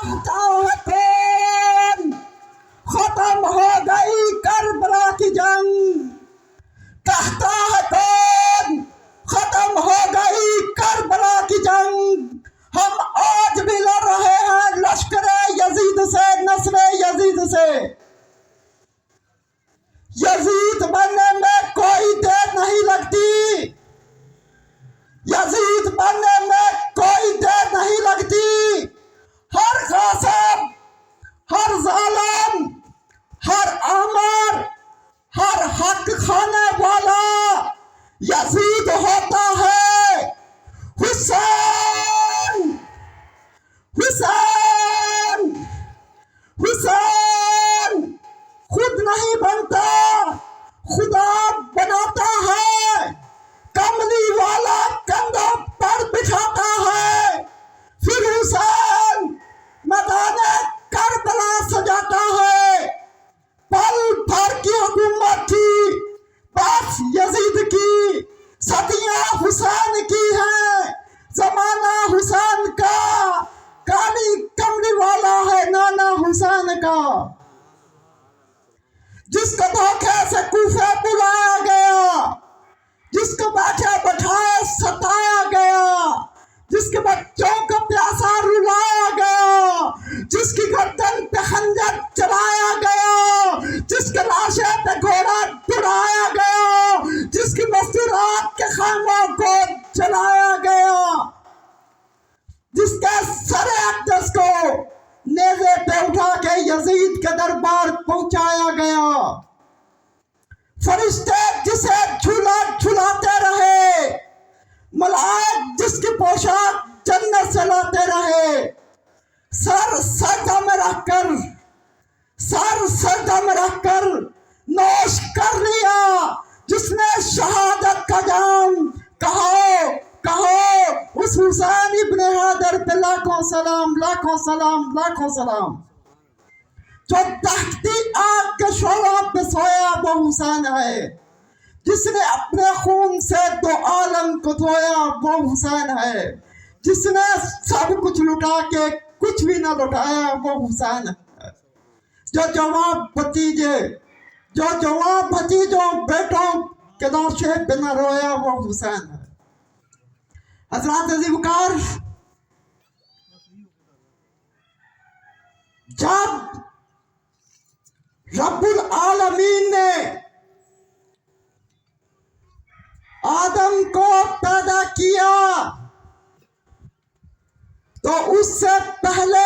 कहता है कौन खत्म हो गई करबला की जंग, कहता है कौन खत्म हो गई करबला की जंग। हम आज भी लड़ रहे हैं लश्कर यजीद से, नस्ल यजीद से। यजीद बनने में कोई देर नहीं लगती, यजीद बनने में कोई देर नहीं लगती। हर कासिम, हर जालिम, हर आमर, हर हक खाने वाला यजीद होता है। हुसैन, हुसैन, हुसैन खुद नहीं बनता, खुदा बनाता है। कमली वाला कंधों पर बिठाता है, फिर हुसैन मैदान करबला सजाता है। पल भर की हुकूमत थी बस यजीद की, सदियां हुसैन की है, जमाना हुसैन का। काली कमली वाला है नाना हुसैन का। जिसको धोखे से कूफे बुलाया गया, जिसको बैठे बैठाए सताया गया, जिसके बच्चों को प्यासा रुलाया गया, जिसकी गर्दन पे खंजर चलाया गया, जिसके लाशे पे घोड़ा चढ़ाया गया, जिसकी मस्तूरात के खामों को जलाया गया, जिसके सरे अक़दस को नेज़े पे उठा के यजीद के दरबार पहुंचाया गया। फरिश्ते जिसे झूला झुलाते रहे, मलाइक जिसकी पोशाक जन्नत से लाते रहे। सर सजदा में रखकर, सर सजदा में रखकर नोश कर लिया जिसने शहादत का जाम। कहो कहो उस हुसैन इब्ने हैदर पे लाखों सलाम, लाखों सलाम, लाखों सलाम। जो दहकती आग के शोलों पे सोया वो हुसैन है, जिसने अपने खून से दो आलम को धोया वो हुसैन है, जिसने सब कुछ लुटा के कुछ भी ना लुटाया वो हुसैन है। जो जवाब भतीजे, जो जवाब भतीजों बेटों के लाशे पे न रोया वो हुसैन है। हज़रात अज़ीज़, जब रब्बुल आलमीन ने आदम को पैदा किया तो उससे पहले